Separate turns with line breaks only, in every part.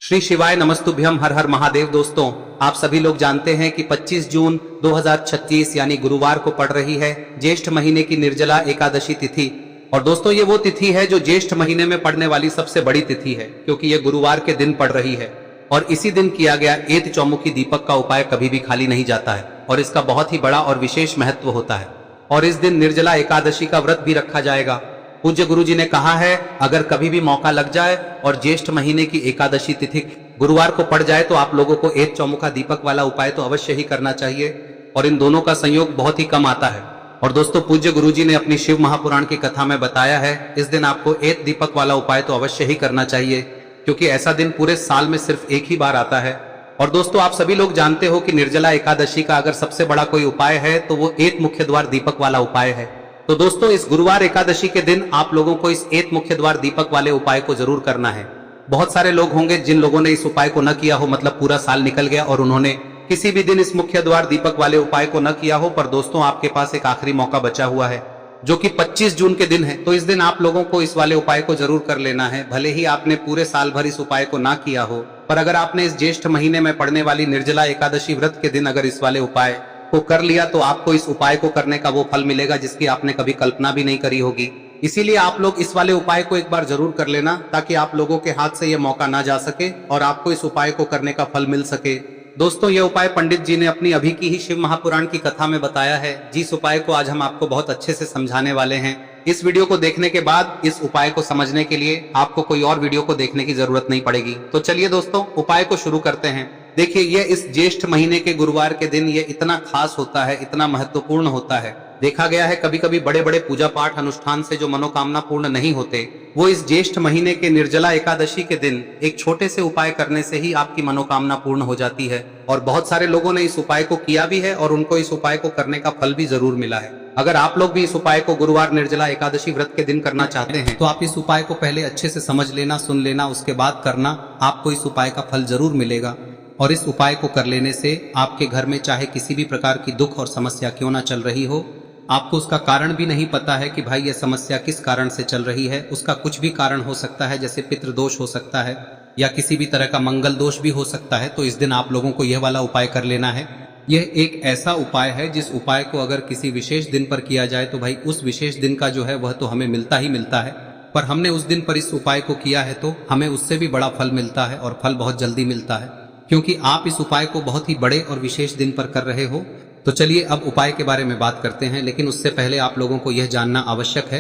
श्री शिवाय नमस्तुभ्यम। हर हर महादेव। दोस्तों, आप सभी लोग जानते हैं कि 25 जून 2036 यानी गुरुवार को पड़ रही है ज्येष्ठ महीने की निर्जला एकादशी तिथि। और दोस्तों, ये वो तिथि है जो ज्येष्ठ महीने में पड़ने वाली सबसे बड़ी तिथि है, क्योंकि ये गुरुवार के दिन पड़ रही है। और इसी दिन किया गया एत चौमुखी दीपक का उपाय कभी भी खाली नहीं जाता है और इसका बहुत ही बड़ा और विशेष महत्व होता है। और इस दिन निर्जला एकादशी का व्रत भी रखा जाएगा। पूज्य गुरु जी ने कहा है, अगर कभी भी मौका लग जाए और ज्येष्ठ महीने की एकादशी तिथि गुरुवार को पड़ जाए तो आप लोगों को एत चौमुखा दीपक वाला उपाय तो अवश्य ही करना चाहिए। और इन दोनों का संयोग बहुत ही कम आता है। और दोस्तों, पूज्य गुरु जी ने अपनी शिव महापुराण की कथा में बताया है, इस दिन आपको एत दीपक वाला उपाय तो अवश्य ही करना चाहिए, क्योंकि ऐसा दिन पूरे साल में सिर्फ एक ही बार आता है। और दोस्तों, आप सभी लोग जानते हो कि निर्जला एकादशी का अगर सबसे बड़ा कोई उपाय है तो वो एत मुख्य द्वार दीपक वाला उपाय है। तो दोस्तों, इस गुरुवार एकादशी के दिन आप लोगों को इस एत मुख्य द्वार दीपक वाले उपाय को जरूर करना है। बहुत सारे लोग होंगे जिन लोगों ने इस उपाय को न किया हो, मतलब पूरा साल निकल गया और उन्होंने किसी भी दिन इस मुख्य द्वार दीपक वाले उपाय को न किया हो। पर दोस्तों, आपके पास एक आखिरी मौका बचा हुआ है, जो कि 25 जून के दिन है। तो इस दिन आप लोगों को इस वाले उपाय को जरूर कर लेना है। भले ही आपने पूरे साल भर इस उपाय को ना किया हो, पर अगर आपने इस ज्येष्ठ महीने में पड़ने वाली निर्जला एकादशी व्रत के दिन अगर इस वाले उपाय को कर लिया तो आपको इस उपाय को करने का वो फल मिलेगा जिसकी आपने कभी कल्पना भी नहीं करी होगी। इसीलिए आप लोग इस वाले उपाय को एक बार जरूर कर लेना, ताकि आप लोगों के हाथ से ये मौका ना जा सके और आपको इस उपाय को करने का फल मिल सके। दोस्तों, ये उपाय पंडित जी ने अपनी अभी की ही शिव महापुराण की कथा में बताया है, जिस उपाय को आज हम आपको बहुत अच्छे से समझाने वाले हैं। इस वीडियो को देखने के बाद इस उपाय को समझने के लिए आपको कोई और वीडियो को देखने की जरूरत नहीं पड़ेगी। तो चलिए दोस्तों, उपाय को शुरू करते हैं। देखिए, ये इस ज्येष्ठ महीने के गुरुवार के दिन ये इतना खास होता है, इतना महत्वपूर्ण होता है। देखा गया है कभी कभी बड़े बड़े पूजा पाठ अनुष्ठान से जो मनोकामना पूर्ण नहीं होते, वो इस ज्येष्ठ महीने के निर्जला एकादशी के दिन एक छोटे से उपाय करने से ही आपकी मनोकामना पूर्ण हो जाती है। और बहुत सारे लोगों ने इस उपाय को किया भी है और उनको इस उपाय को करने का फल भी जरूर मिला है। अगर आप लोग भी इस उपाय को गुरुवार निर्जला एकादशी व्रत के दिन करना चाहते हैं तो आप इस उपाय को पहले अच्छे से समझ लेना, सुन लेना, उसके बाद करना। आपको इस उपाय का फल जरूर मिलेगा। और इस उपाय को कर लेने से आपके घर में चाहे किसी भी प्रकार की दुख और समस्या क्यों ना चल रही हो, आपको उसका कारण भी नहीं पता है कि भाई ये समस्या किस कारण से चल रही है, उसका कुछ भी कारण हो सकता है, जैसे पितृदोष हो सकता है या किसी भी तरह का मंगल दोष भी हो सकता है। तो इस दिन आप लोगों को यह वाला उपाय कर लेना है। यह एक ऐसा उपाय है जिस उपाय को अगर किसी विशेष दिन पर किया जाए तो भाई उस विशेष दिन का जो है वह तो हमें मिलता ही मिलता है। पर हमने उस दिन पर इस उपाय को किया है तो हमें उससे भी बड़ा फल मिलता है और फल बहुत जल्दी मिलता है, क्योंकि आप इस उपाय को बहुत ही बड़े और विशेष दिन पर कर रहे हो। तो चलिए अब उपाय के बारे में बात करते हैं, लेकिन उससे पहले आप लोगों को यह जानना आवश्यक है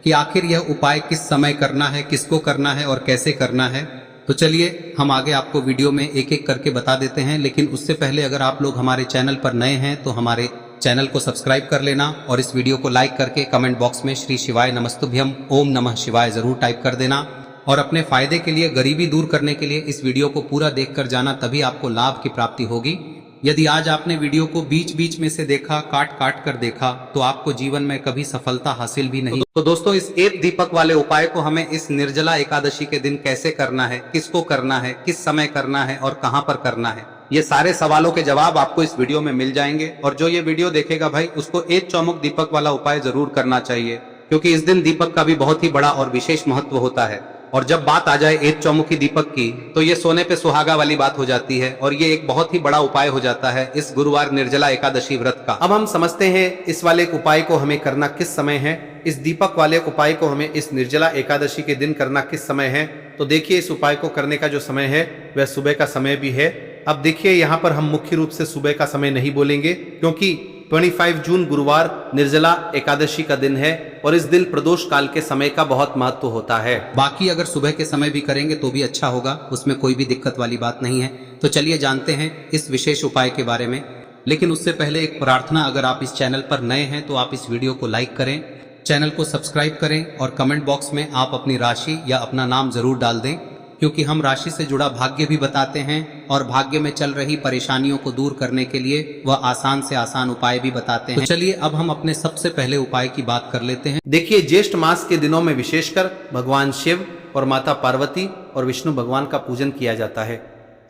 कि आखिर यह उपाय किस समय करना है, किसको करना है और कैसे करना है। तो चलिए हम आगे आपको वीडियो में एक एक करके बता देते हैं, लेकिन उससे पहले अगर आप लोग हमारे चैनल पर नए हैं तो हमारे चैनल को सब्सक्राइब कर लेना और इस वीडियो को लाइक करके कमेंट बॉक्स में श्री शिवाय नमस्तुभ्यम ओम नमः शिवाय जरूर टाइप कर देना। और अपने फायदे के लिए, गरीबी दूर करने के लिए इस वीडियो को पूरा देखकर जाना, तभी आपको लाभ की प्राप्ति होगी। यदि आज आपने वीडियो को बीच बीच में से देखा, काट काट कर देखा, तो आपको जीवन में कभी सफलता हासिल भी नहीं। तो दोस्तों, इस एत दीपक वाले उपाय को हमें इस निर्जला एकादशी के दिन कैसे करना है, किसको करना है, किस समय करना है और कहां पर करना है, ये सारे सवालों के जवाब आपको इस वीडियो में मिल जाएंगे। और जो ये वीडियो देखेगा भाई, उसको एत चौमुख दीपक वाला उपाय जरूर करना चाहिए, क्योंकि इस दिन दीपक का भी बहुत ही बड़ा और विशेष महत्व होता है। और जब बात आ जाए एत चौमुखी दीपक की, तो ये सोने पे सुहागा वाली बात हो जाती है और ये एक बहुत ही बड़ा उपाय हो जाता है इस गुरुवार निर्जला एकादशी व्रत का। अब हम समझते हैं इस वाले उपाय को हमें करना किस समय है, इस दीपक वाले उपाय को हमें इस निर्जला एकादशी के दिन करना किस समय है। तो देखिए, इस उपाय को करने का जो समय है वह सुबह का समय भी है। अब देखिए, यहाँ पर हम मुख्य रूप से सुबह का समय नहीं बोलेंगे, क्योंकि 25 जून गुरुवार निर्जला एकादशी का दिन है और इस दिन प्रदोष काल के समय का बहुत महत्व होता है। बाकी अगर सुबह के समय भी करेंगे तो भी अच्छा होगा, उसमें कोई भी दिक्कत वाली बात नहीं है। तो चलिए जानते हैं इस विशेष उपाय के बारे में। लेकिन उससे पहले एक प्रार्थना, अगर आप इस चैनल पर नए हैं तो आप इस वीडियो को लाइक करें, चैनल को सब्सक्राइब करें और कमेंट बॉक्स में आप अपनी राशि या अपना नाम जरूर डाल दें, क्योंकि हम राशि से जुड़ा भाग्य भी बताते हैं और भाग्य में चल रही परेशानियों को दूर करने के लिए वह आसान से आसान उपाय भी बताते हैं। तो चलिए अब हम अपने सबसे पहले उपाय की बात कर लेते हैं। देखिए, ज्येष्ठ मास के दिनों में विशेषकर भगवान शिव और माता पार्वती और विष्णु भगवान का पूजन किया जाता है।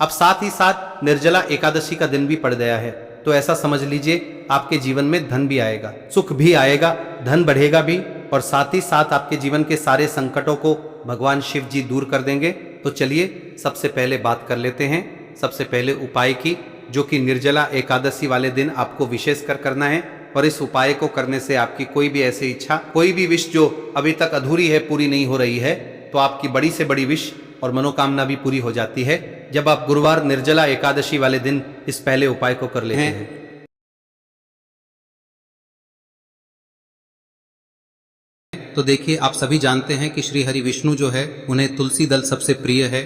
अब साथ ही साथ निर्जला एकादशी का दिन भी पड़ गया है, तो ऐसा समझ लीजिए आपके जीवन में धन भी आएगा, सुख भी आएगा, धन बढ़ेगा भी, और साथ ही साथ आपके जीवन के सारे संकटों को भगवान शिव जी दूर कर देंगे तो चलिए सबसे पहले बात कर लेते हैं सबसे पहले उपाय की, जो कि निर्जला एकादशी वाले दिन आपको विशेष कर करना है। और इस उपाय को करने से आपकी कोई भी ऐसी इच्छा, कोई भी विश जो अभी तक अधूरी है, पूरी नहीं हो रही है, तो आपकी बड़ी से बड़ी विश और मनोकामना भी पूरी हो जाती है जब आप गुरुवार निर्जला एकादशी वाले दिन इस पहले उपाय को कर लेते हैं। तो देखिए, आप सभी जानते हैं कि श्री हरि विष्णु जो है उन्हें तुलसी दल सबसे प्रिय है।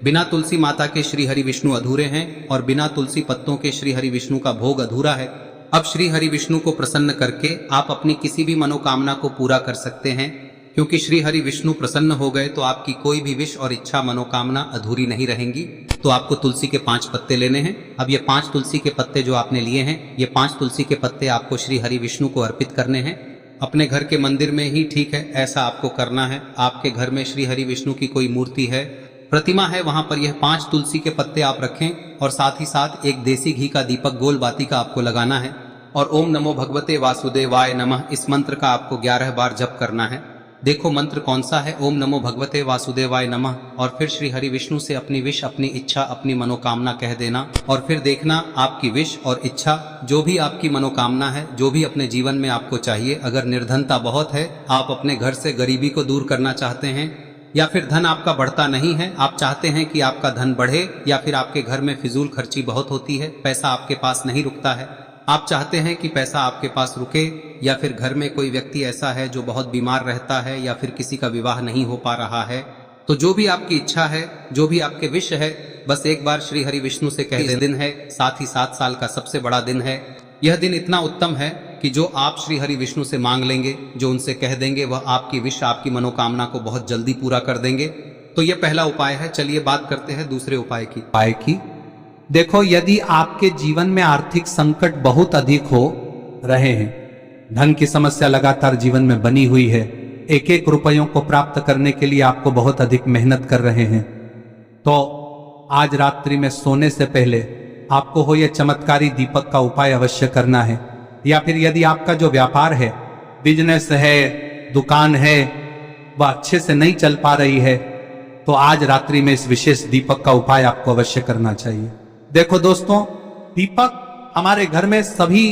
बिना तुलसी माता के श्री हरि विष्णु अधूरे हैं और बिना तुलसी पत्तों के श्री हरि विष्णु का भोग अधूरा है। अब श्री हरि विष्णु को प्रसन्न करके आप अपनी किसी भी मनोकामना को पूरा कर सकते हैं, क्योंकि श्री हरि विष्णु प्रसन्न हो गए तो आपकी कोई भी विश और इच्छा मनोकामना अधूरी नहीं रहेंगी। तो आपको तुलसी के 5 पत्ते लेने हैं। अब ये 5 तुलसी के पत्ते जो आपने लिए हैं, ये 5 तुलसी के पत्ते आपको श्री हरि विष्णु को अर्पित करने हैं। अपने घर के मंदिर में ही ठीक है, ऐसा आपको करना है। आपके घर में श्री हरि विष्णु की कोई मूर्ति है, प्रतिमा है, वहां पर यह 5 तुलसी के पत्ते आप रखें और साथ ही साथ एक देसी घी का दीपक गोल बाती का आपको लगाना है और ओम नमो भगवते वासुदेवाय नमः इस मंत्र का आपको 11 बार जप करना है। देखो मंत्र कौन सा है, ओम नमो भगवते वासुदेवाय नमः, और फिर श्री हरि विष्णु से अपनी विश, अपनी इच्छा, अपनी मनोकामना कह देना और फिर देखना आपकी विश और इच्छा, जो भी आपकी मनोकामना है, जो भी अपने जीवन में आपको चाहिए। अगर निर्धनता बहुत है, आप अपने घर से गरीबी को दूर करना चाहते हैं, या फिर धन आपका बढ़ता नहीं है, आप चाहते हैं कि आपका धन बढ़े, या फिर आपके घर में फिजूल खर्ची बहुत होती है, पैसा आपके पास नहीं रुकता है, आप चाहते हैं कि पैसा आपके पास रुके, या फिर घर में कोई व्यक्ति ऐसा है जो बहुत बीमार रहता है, या फिर किसी का विवाह नहीं हो पा रहा है, तो जो भी आपकी इच्छा है, जो भी आपके विश है, बस एक बार श्री हरि विष्णु से कह दें। दिन है, साथ ही 7 साल का सबसे बड़ा दिन है। यह दिन इतना उत्तम है कि जो आप श्री हरि विष्णु से मांग लेंगे, जो उनसे कह देंगे, वह आपकी विश, आपकी मनोकामना को बहुत जल्दी पूरा कर देंगे। तो यह पहला उपाय है। चलिए बात करते हैं दूसरे उपाय की।
देखो, यदि आपके जीवन में आर्थिक संकट बहुत अधिक हो रहे हैं, धन की समस्या लगातार जीवन में बनी हुई है, एक एक रुपयों को प्राप्त करने के लिए आपको बहुत अधिक मेहनत कर रहे हैं, तो आज रात्रि में सोने से पहले आपको हो यह चमत्कारी दीपक का उपाय अवश्य करना है। या फिर यदि आपका जो व्यापार है, बिजनेस है, दुकान है, वह अच्छे से नहीं चल पा रही है, तो आज रात्रि में इस विशेष दीपक का उपाय आपको अवश्य करना चाहिए। देखो दोस्तों, दीपक हमारे घर में सभी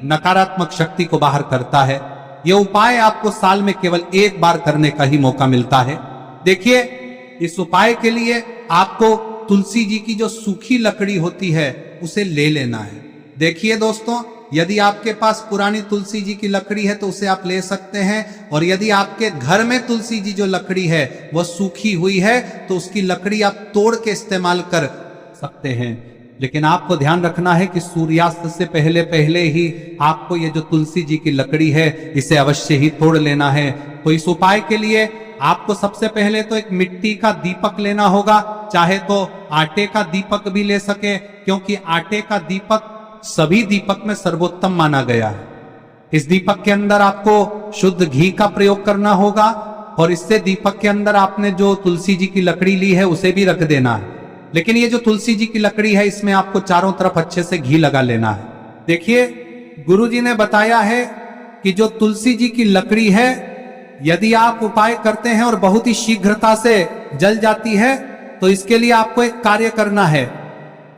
नकारात्मक शक्ति को बाहर करता है। यह उपाय आपको साल में केवल 1 बार करने का ही मौका मिलता है। देखिए, इस उपाय के लिए आपको तुलसी जी की जो सूखी लकड़ी होती है उसे ले लेना है। देखिए दोस्तों, यदि आपके पास पुरानी तुलसी जी की लकड़ी है तो उसे आप ले सकते हैं, और यदि आपके घर में तुलसी जी जो लकड़ी है वह सूखी हुई है तो उसकी लकड़ी आप तोड़ के इस्तेमाल कर सकते हैं। लेकिन आपको ध्यान रखना है कि सूर्यास्त से पहले पहले ही आपको ये जो तुलसी जी की लकड़ी है इसे अवश्य ही तोड़ लेना है। तो इस उपाय के लिए आपको सबसे पहले तो एक मिट्टी का दीपक लेना होगा, चाहे तो आटे का दीपक भी ले सके, क्योंकि आटे का दीपक सभी दीपक में सर्वोत्तम माना गया है। इस दीपक के अंदर आपको शुद्ध घी का प्रयोग करना होगा, और इससे दीपक के अंदर आपने जो तुलसी जी की लकड़ी ली है उसे भी रख देना है। लेकिन ये जो तुलसी जी की लकड़ी है, इसमें आपको चारों तरफ अच्छे से घी लगा लेना है। देखिए, गुरु जी ने बताया है कि जो तुलसी जी की लकड़ी है, यदि आप उपाय करते हैं और बहुत ही शीघ्रता से जल जाती है, तो इसके लिए आपको एक कार्य करना है।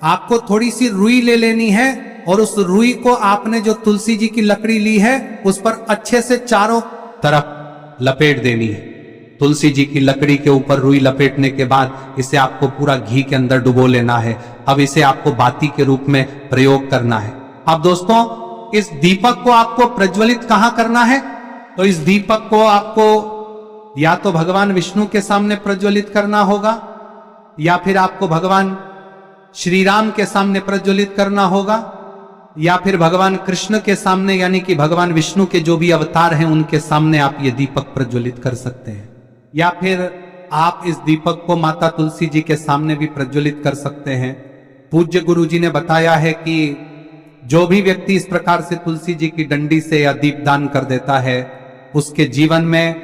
आपको थोड़ी सी रुई ले लेनी है और उस रुई को आपने जो तुलसी जी की लकड़ी ली है उस पर अच्छे से चारों तरफ लपेट देनी है। तुलसी जी की लकड़ी के ऊपर रुई लपेटने के बाद इसे आपको पूरा घी के अंदर डुबो लेना है। अब इसे आपको बाती के रूप में प्रयोग करना है। अब दोस्तों, इस दीपक को आपको प्रज्वलित कहां करना है? तो इस दीपक को आपको या तो भगवान विष्णु के सामने प्रज्वलित करना होगा, या फिर आपको भगवान श्री राम के सामने प्रज्वलित करना होगा, या फिर भगवान कृष्ण के सामने, यानी कि भगवान विष्णु के जो भी अवतार हैं उनके सामने आप ये दीपक प्रज्वलित कर सकते हैं। या फिर आप इस दीपक को माता तुलसी जी के सामने भी प्रज्वलित कर सकते हैं। पूज्य गुरु जी ने बताया है कि जो भी व्यक्ति इस प्रकार से तुलसी जी की डंडी से या दीपदान कर देता है, उसके जीवन में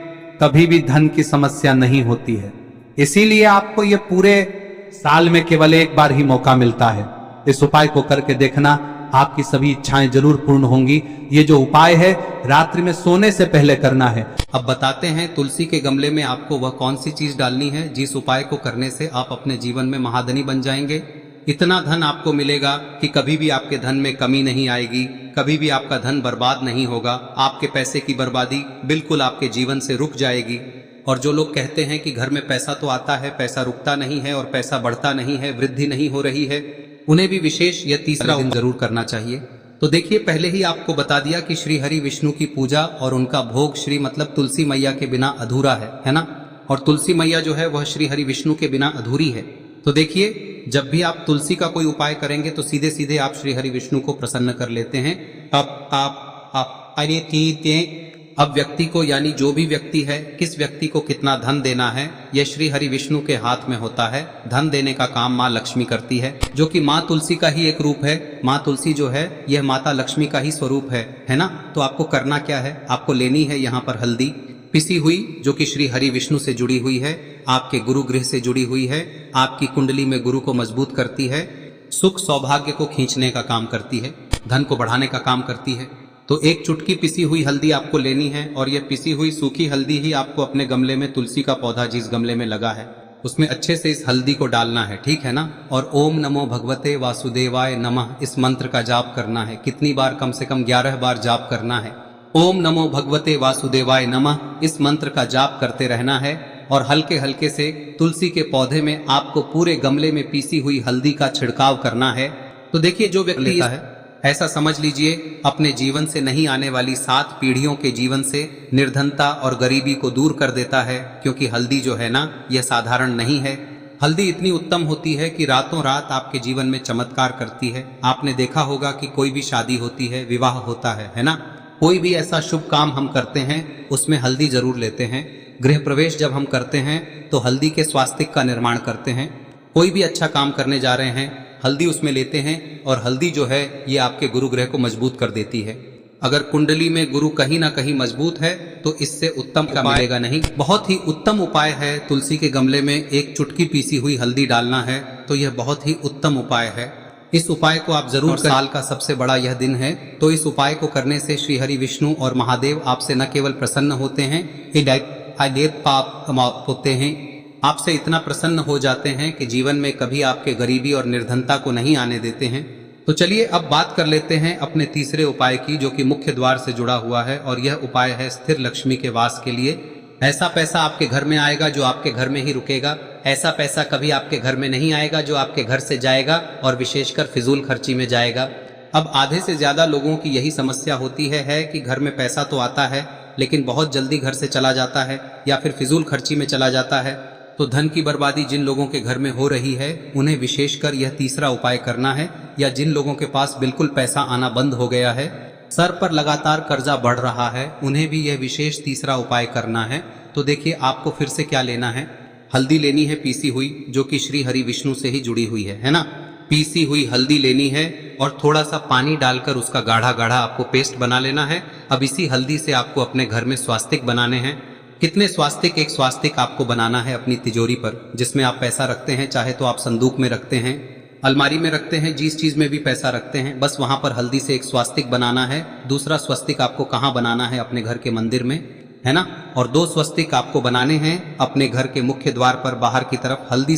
कभी भी धन की समस्या नहीं होती है। इसीलिए आपको ये पूरे साल में केवल 1 बार ही मौका मिलता है। इस उपाय को करके देखना, आपकी सभी इच्छाएं जरूर पूर्ण होंगी। ये जो उपाय है रात्रि में सोने से पहले करना है।
अब बताते हैं तुलसी के गमले में आपको वह कौन सी चीज डालनी है जिस उपाय को करने से आप अपने जीवन में महाधनी बन जाएंगे। इतना धन आपको मिलेगा कि कभी भी आपके धन में कमी नहीं आएगी, कभी भी आपका धन बर्बाद नहीं होगा। आपके पैसे की बर्बादी बिल्कुल आपके जीवन से रुक जाएगी। और जो लोग कहते हैं कि घर में पैसा तो आता है, पैसा रुकता नहीं है और पैसा बढ़ता नहीं है, वृद्धि नहीं हो रही है, उन्हें भी विशेष यह तीसरा दिन जरूर करना चाहिए। तो देखिए, पहले ही आपको बता दिया कि श्री हरि विष्णु की पूजा और उनका भोग श्री मतलब तुलसी मैया के बिना अधूरा है ना। और तुलसी मैया जो है वह श्री हरि विष्णु के बिना अधूरी है। तो देखिए, जब भी आप तुलसी का कोई उपाय करेंगे तो सीधे सीधे आप श्री हरि विष्णु को प्रसन्न कर लेते हैं। अब व्यक्ति को, यानी जो भी व्यक्ति है, किस व्यक्ति को कितना धन देना है, यह श्री हरि विष्णु के हाथ में होता है। धन देने का काम माँ लक्ष्मी करती है, जो कि माँ तुलसी का ही एक रूप है। माँ तुलसी जो है यह माता लक्ष्मी का ही स्वरूप है ना। तो आपको करना क्या है, आपको लेनी है यहाँ पर हल्दी पिसी हुई, जो कि श्री हरि विष्णु से जुड़ी हुई है, आपके गुरु गृह से जुड़ी हुई है, आपकी कुंडली में गुरु को मजबूत करती है, सुख सौभाग्य को खींचने का काम करती है, धन को बढ़ाने का काम करती है। तो एक चुटकी पिसी हुई हल्दी आपको लेनी है और यह पिसी हुई सूखी हल्दी ही आपको अपने गमले में, तुलसी का पौधा जिस गमले में लगा है उसमें अच्छे से इस हल्दी को डालना है, ठीक है ना। और ओम नमो भगवते वासुदेवाय नमः इस मंत्र का जाप करना है। कितनी बार, कम से कम 11 बार जाप करना है। ओम नमो भगवते वासुदेवाय नमः इस मंत्र का जाप करते रहना है। और हल्के हल्के से तुलसी के पौधे में आपको पूरे गमले में पीसी हुई हल्दी का छिड़काव करना है। तो देखिए, जो व्यक्ति लेता है, ऐसा समझ लीजिए अपने जीवन से नहीं आने वाली 7 पीढ़ियों के जीवन से निर्धनता और गरीबी को दूर कर देता है। क्योंकि हल्दी जो है ना, यह साधारण नहीं है। हल्दी इतनी उत्तम होती है कि रातों रात आपके जीवन में चमत्कार करती है। आपने देखा होगा कि कोई भी शादी होती है, विवाह होता है ना, कोई भी ऐसा शुभ काम हम करते हैं उसमें हल्दी जरूर लेते हैं। गृह प्रवेश जब हम करते हैं तो हल्दी के स्वास्तिक का निर्माण करते हैं। कोई भी अच्छा काम करने जा रहे हैं, हल्दी उसमें लेते हैं। और हल्दी जो है ये आपके गुरु ग्रह को मजबूत कर देती है। अगर कुंडली में गुरु कहीं ना कहीं मजबूत है तो इससे उत्तम का मिलेगा नहीं। बहुत ही उत्तम उपाय है, तुलसी के गमले में एक चुटकी पीसी हुई हल्दी डालना है। तो यह बहुत ही उत्तम उपाय है। इस उपाय को आप जरूर, साल का सबसे बड़ा यह दिन है, तो इस उपाय को करने से श्री हरि विष्णु और महादेव आपसे न केवल प्रसन्न होते हैं, पाप होते हैं, आपसे इतना प्रसन्न हो जाते हैं कि जीवन में कभी आपके गरीबी और निर्धनता को नहीं आने देते हैं। तो चलिए अब बात कर लेते हैं अपने तीसरे उपाय की, जो कि मुख्य द्वार से जुड़ा हुआ है। और यह उपाय है स्थिर लक्ष्मी के वास के लिए। ऐसा पैसा आपके घर में आएगा जो आपके घर में ही रुकेगा। ऐसा पैसा कभी आपके घर में नहीं आएगा जो आपके घर से जाएगा और विशेषकर फिजूल खर्ची में जाएगा। अब आधे से ज्यादा लोगों की यही समस्या होती है कि घर में पैसा तो आता है लेकिन बहुत जल्दी घर से चला जाता है या फिर फिजूल खर्ची में चला जाता है। तो धन की बर्बादी जिन लोगों के घर में हो रही है उन्हें विशेषकर यह तीसरा उपाय करना है। या जिन लोगों के पास बिल्कुल पैसा आना बंद हो गया है, सर पर लगातार कर्जा बढ़ रहा है, उन्हें भी यह विशेष तीसरा उपाय करना है। तो देखिए, आपको फिर से क्या लेना है, हल्दी लेनी है पीसी हुई, जो कि श्री हरि विष्णु से ही जुड़ी हुई है ना। पीसी हुई हल्दी लेनी है और थोड़ा सा पानी डालकर उसका गाढ़ा गाढ़ा आपको पेस्ट बना लेना है। अब इसी हल्दी से आपको अपने घर में स्वास्तिक बनाने हैं। कितने स्वास्तिक? एक स्वास्तिक आपको बनाना है अपनी तिजोरी पर, जिसमें आप पैसा रखते हैं। चाहे तो आप संदूक में रखते हैं, अलमारी में रखते हैं, जिस चीज में भी पैसा रखते हैं, बस वहां पर हल्दी से एक स्वास्तिक बनाना है। दूसरा स्वस्तिक आपको कहाँ बनाना है? अपने घर के मंदिर में, है ना। और 2 स्वस्तिक आपको बनाने हैं अपने घर के मुख्य द्वार पर बाहर की तरफ। हल्दी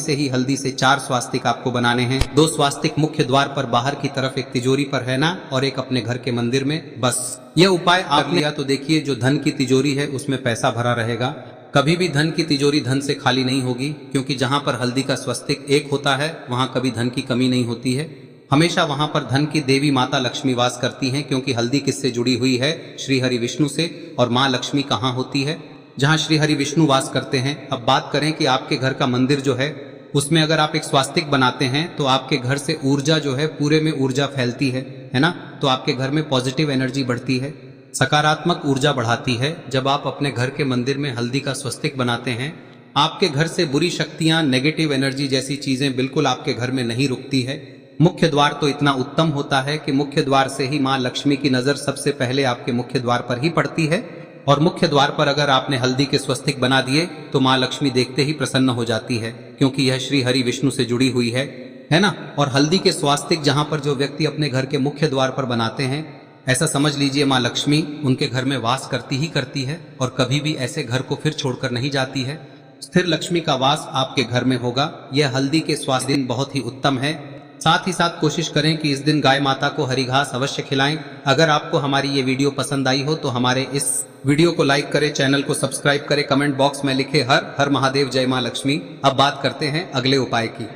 से 4 स्वास्तिक आपको बनाने हैं। 2 स्वास्तिक मुख्य द्वार पर बाहर की तरफ, एक तिजोरी पर, है ना, और एक अपने घर के मंदिर में। बस यह उपाय आप लिया तो देखिए, जो धन की तिजोरी है उसमें पैसा भरा रहेगा। कभी भी धन की तिजोरी धन से खाली नहीं होगी, क्योंकि जहां पर हल्दी का स्वस्तिक एक होता है वहां कभी धन की कमी नहीं होती है। हमेशा वहां पर धन की देवी माता लक्ष्मी वास करती हैं, क्योंकि हल्दी किससे जुड़ी हुई है? श्री हरि विष्णु से। और माँ लक्ष्मी कहाँ होती है? जहाँ श्री हरि विष्णु वास करते हैं। अब बात करें कि आपके घर का मंदिर जो है उसमें अगर आप एक स्वास्तिक बनाते हैं तो आपके घर से ऊर्जा जो है, पूरे में ऊर्जा फैलती है ना। तो आपके घर में पॉजिटिव एनर्जी बढ़ती है, सकारात्मक ऊर्जा बढ़ाती है। जब आप अपने घर के मंदिर में हल्दी का स्वस्तिक बनाते हैं, आपके घर से बुरी शक्तियां, नेगेटिव एनर्जी जैसी चीजें बिल्कुल आपके घर में नहीं रुकती है। मुख्य द्वार तो इतना उत्तम होता है कि मुख्य द्वार से ही माँ लक्ष्मी की नजर सबसे पहले आपके मुख्य द्वार पर ही पड़ती है। और मुख्य द्वार पर अगर आपने हल्दी के स्वस्तिक बना दिए तो माँ लक्ष्मी देखते ही प्रसन्न हो जाती है, क्योंकि यह श्री हरि विष्णु से जुड़ी हुई है ना। और हल्दी के स्वास्तिक जहां पर जो व्यक्ति अपने घर के मुख्य द्वार पर बनाते हैं, ऐसा समझ लीजिए माँ लक्ष्मी उनके घर में वास करती ही करती है और कभी भी ऐसे घर को फिर छोड़कर नहीं जाती है। स्थिर लक्ष्मी का वास आपके घर में होगा। यह हल्दी के स्वास्थ्य दिन बहुत ही उत्तम है। साथ ही साथ कोशिश करें कि इस दिन गाय माता को हरी घास अवश्य खिलाएं। अगर आपको हमारी ये वीडियो पसंद आई हो तो हमारे इस वीडियो को लाइक करें, चैनल को सब्सक्राइब करें, कमेंट बॉक्स में लिखे हर हर महादेव जय माँ लक्ष्मी। अब बात करते हैं अगले उपाय की।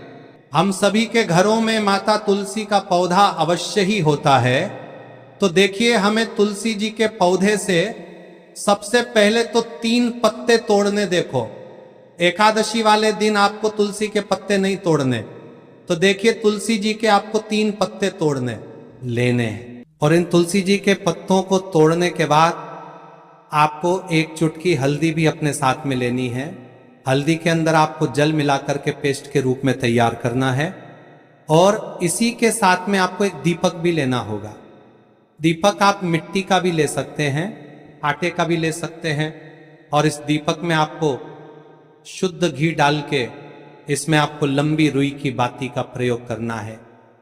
हम सभी के घरों में माता तुलसी का पौधा अवश्य ही होता है। तो देखिए, हमें तुलसी जी के पौधे से सबसे पहले तो 3 पत्ते तोड़ने। देखो, एकादशी वाले दिन आपको तुलसी के पत्ते नहीं तोड़ने। तो देखिए, तुलसी जी के आपको 3 पत्ते तोड़ने लेने हैं और इन तुलसी जी के पत्तों को तोड़ने के बाद आपको 1 चुटकी हल्दी भी अपने साथ में लेनी है। हल्दी के अंदर आपको जल मिलाकर के पेस्ट के रूप में तैयार करना है और इसी के साथ में आपको एक दीपक भी लेना होगा। दीपक आप मिट्टी का भी ले सकते हैं, आटे का भी ले सकते हैं और इस दीपक में आपको शुद्ध घी डाल के इसमें आपको लंबी रुई की बाती का प्रयोग करना है।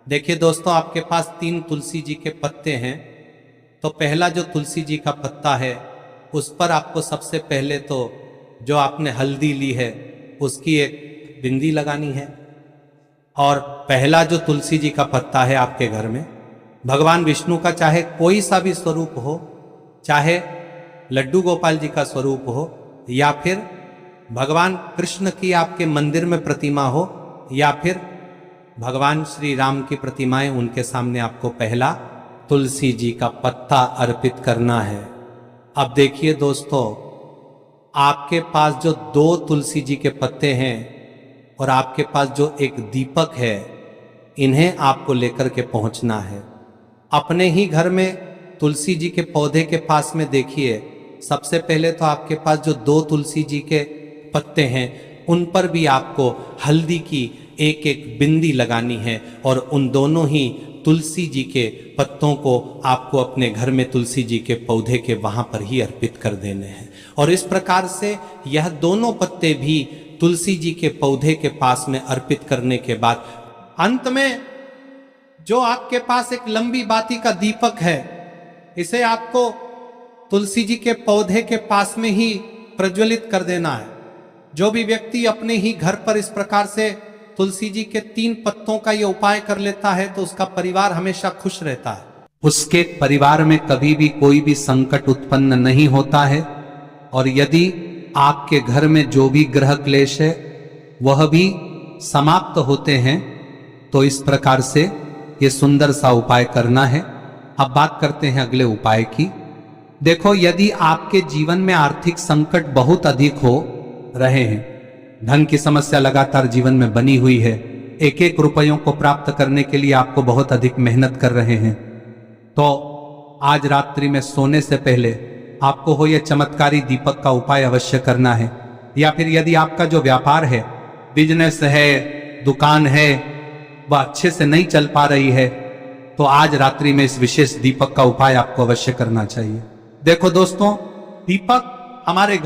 देखिए दोस्तों, आपके पास 3 तुलसी जी के पत्ते हैं। तो पहला जो तुलसी जी का पत्ता है उस पर आपको सबसे पहले तो जो आपने हल्दी ली है उसकी एक बिंदी लगानी है। और पहला जो तुलसी जी का पत्ता है आपके घर में, भगवान विष्णु का चाहे कोई सा भी स्वरूप हो, चाहे लड्डू गोपाल जी का स्वरूप हो या फिर भगवान कृष्ण की आपके मंदिर में प्रतिमा हो या फिर भगवान श्री राम की प्रतिमाएं, उनके सामने आपको पहला तुलसी जी का पत्ता अर्पित करना है। अब देखिए दोस्तों, आपके पास जो 2 तुलसी जी के पत्ते हैं और आपके पास जो एक दीपक है, इन्हें आपको लेकर के पहुंचना है। अपने ही घर में तुलसी जी के पौधे के पास में देखिए, सबसे पहले तो आपके पास जो 2 तुलसी जी के पत्ते हैं उन पर भी आपको हल्दी की एक एक बिंदी लगानी है और उन दोनों ही तुलसी जी के पत्तों को आपको अपने घर में तुलसी जी के पौधे के वहां पर ही अर्पित कर देने हैं। और इस प्रकार से यह दोनों पत्ते भी तुलसी जी के पौधे के पास में अर्पित करने के बाद अंत में जो आपके पास एक लंबी बाती का दीपक है, इसे आपको तुलसी जी के पौधे के पास में ही प्रज्वलित कर देना है। जो भी व्यक्ति अपने ही घर पर इस प्रकार से तुलसी जी के 3 पत्तों का ये उपाय कर लेता है तो उसका परिवार हमेशा खुश रहता है। उसके परिवार में कभी भी कोई भी संकट उत्पन्न नहीं होता है और यदि आपके घर में जो भी ग्रह क्लेश है वह भी समाप्त होते हैं। तो इस प्रकार से ये सुंदर सा उपाय करना है। अब बात करते हैं अगले उपाय की। देखो, यदि आपके जीवन में आर्थिक संकट बहुत अधिक हो रहे हैं, धन की समस्या लगातार जीवन में बनी हुई है, एक एक रुपयों को प्राप्त करने के लिए आपको बहुत अधिक मेहनत कर रहे हैं, तो आज रात्रि में सोने से पहले आपको हो यह चमत्कारी दीपक का उपाय अवश्य करना है। या फिर यदि आपका जो व्यापार है, बिजनेस है, दुकान है, वह अच्छे से नहीं चल पा रही है, तो आज रात्रि में इस विशेष दीपक का उपाय आपको अवश्य करना चाहिए। देखो दोस्तों, दीपक हमारे घर